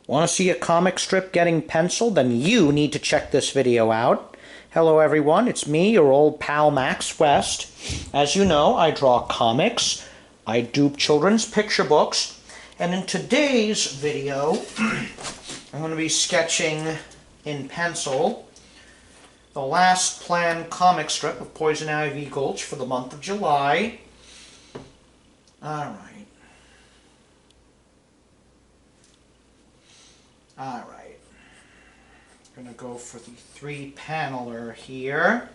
Want to see a comic strip getting penciled? Then you need to check this video out. Hello everyone, it's me, your old pal Max West. As you know, I draw comics, I do children's picture books, and in today's video, I'm going to be sketching in pencil the last planned comic strip of Poison Ivy Gulch for the month of July. Alright. I'm going to go for the 3-paneler here.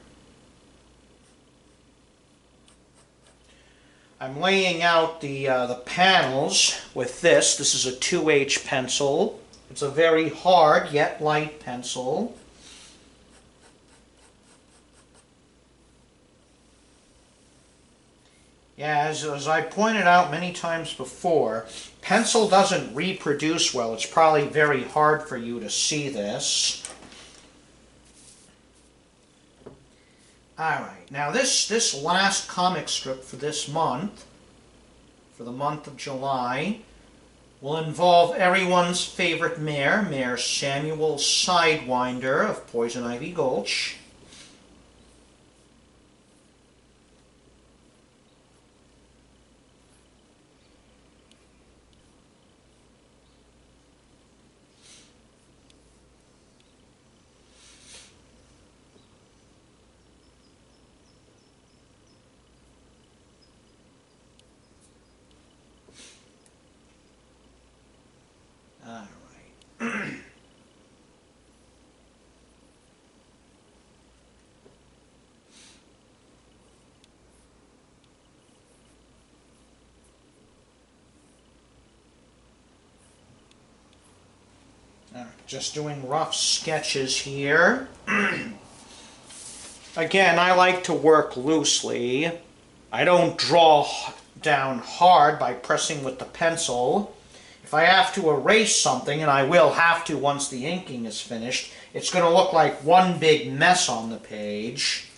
I'm laying out the panels with this. This is a 2H pencil. It's a very hard yet light pencil. Yeah, as I pointed out many times before, pencil doesn't reproduce well. It's probably very hard for you to see this. Alright, now this last comic strip for this month, for the month of July, will involve everyone's favorite mayor, Mayor Samuel Sidewinder of Poison Ivy Gulch. Just doing rough sketches here. Again, I like to work loosely. I don't draw down hard by pressing with the pencil. If I have to erase something, and I will have to once the inking is finished, it's going to look like one big mess on the page.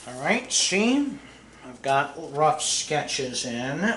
Alright, see? I've got rough sketches in.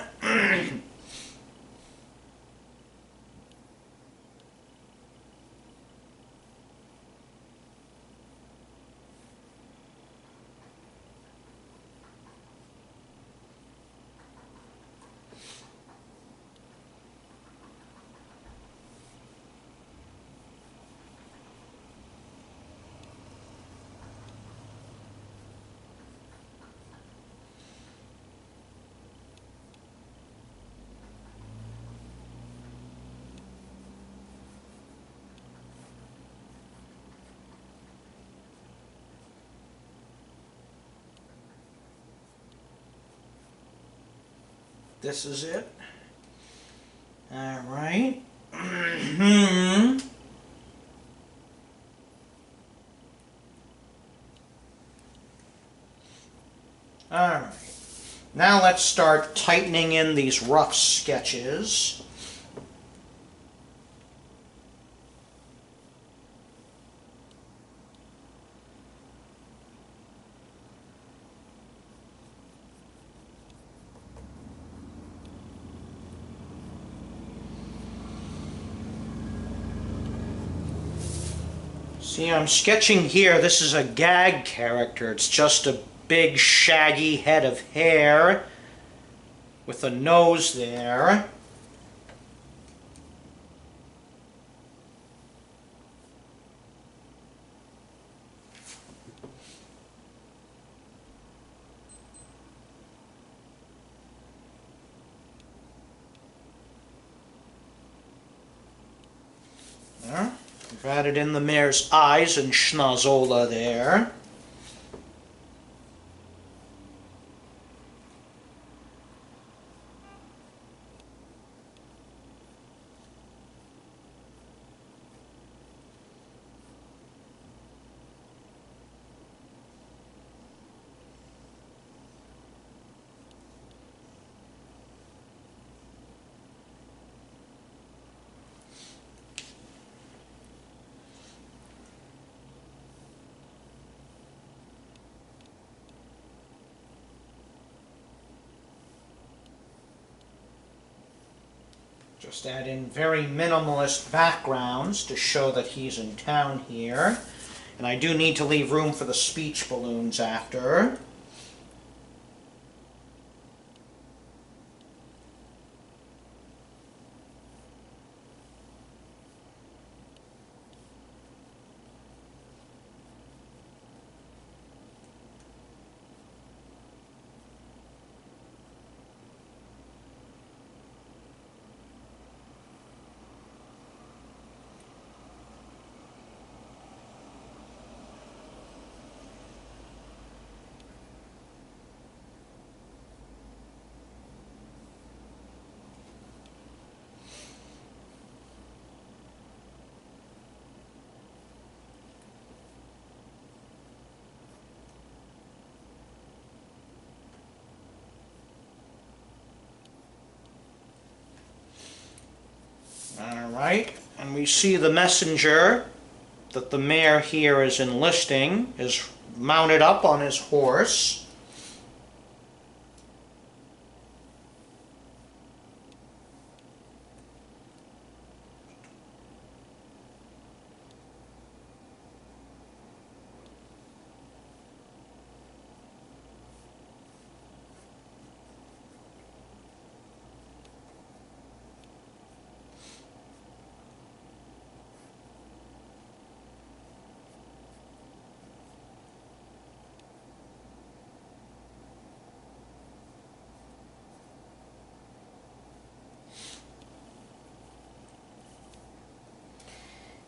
This is it. Alright. Alright. Now let's start tightening in these rough sketches. See, I'm sketching here. This is a gag character. It's just a big shaggy head of hair. with a nose there. There. We've added in the mare's eyes and schnozola there. Just add in very minimalist backgrounds to show that he's in town here. And I do need to leave room for the speech balloons after. Alright, and we see the messenger that the mayor here is enlisting is mounted up on his horse.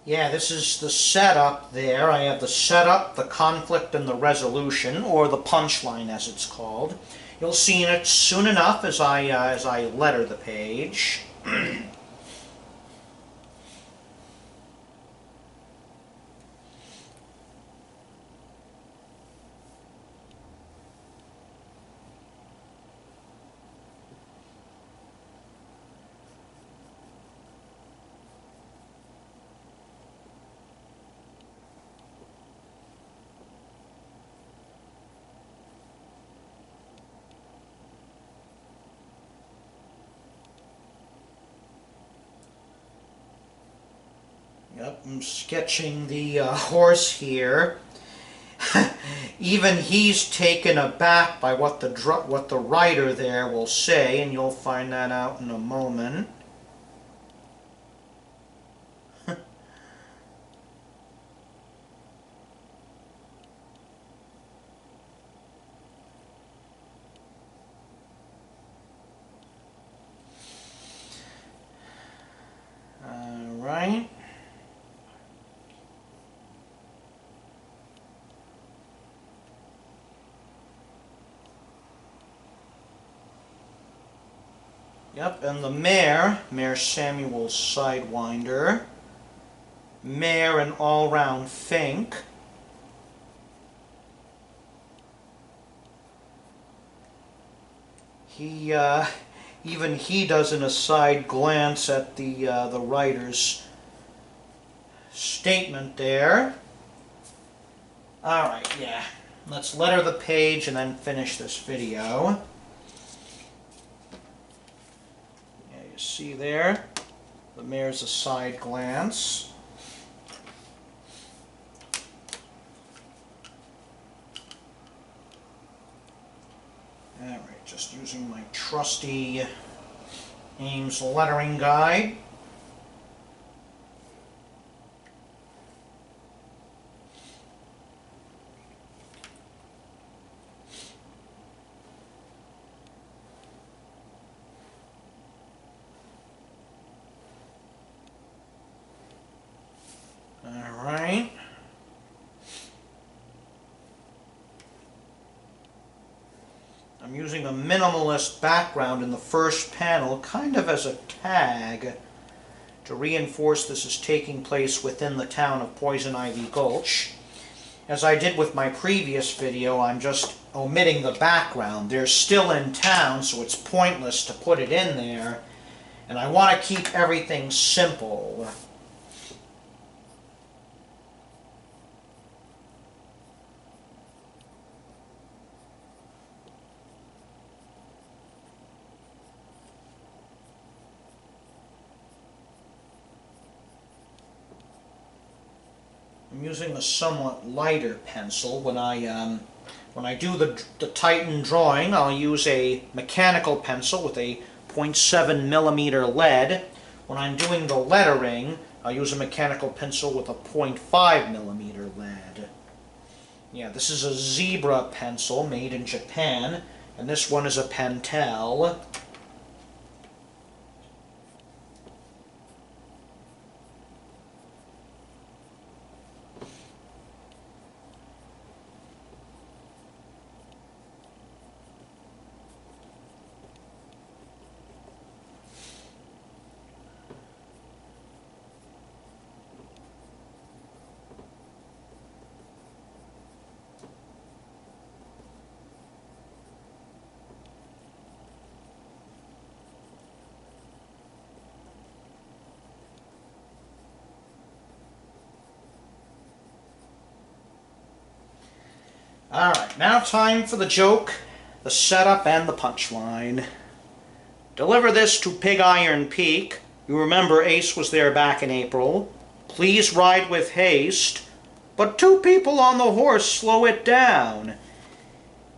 Yeah, this is the setup there. I have the setup, the conflict, and the resolution, or the punchline as it's called. You'll see it soon enough as I letter the page. Yep, I'm sketching the horse here. Even he's taken aback by what the writer there will say, and you'll find that out in a moment. All right. Yep, and the Mayor Samuel's Sidewinder, Mayor an all-round Fink, even he does an aside glance at the writer's statement there. Alright, yeah, let's letter the page and then finish this video. See there, the mayor's a side glance. All right. Just using my trusty Ames lettering guide. Alright. I'm using a minimalist background in the first panel, kind of as a tag, to reinforce this is taking place within the town of Poison Ivy Gulch. As I did with my previous video, I'm just omitting the background. They're still in town, so it's pointless to put it in there. And I want to keep everything simple. I'm using a somewhat lighter pencil. When I do the Titan drawing, I'll use a mechanical pencil with a 0.7mm lead. When I'm doing the lettering, I'll use a mechanical pencil with a 0.5mm lead. Yeah, this is a zebra pencil made in Japan, and this one is a Pentel. Alright, now time for the joke, the setup, and the punchline. Deliver this to Pig Iron Peak. You remember Ace was there back in April. Please ride with haste. But 2 people on the horse slow it down.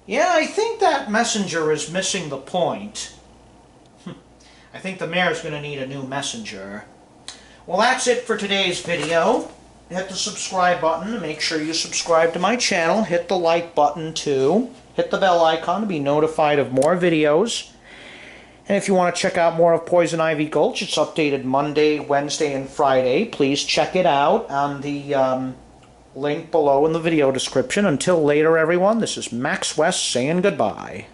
Yeah, I think that messenger is missing the point. I think the mayor's going to need a new messenger. Well, that's it for today's video. Hit the subscribe button to make sure you subscribe to my channel. Hit the like button too. Hit the bell icon to be notified of more videos. And if you want to check out more of Poison Ivy Gulch, it's updated Monday, Wednesday, and Friday. Please check it out on the link below in the video description. Until later, everyone, this is Max West saying goodbye.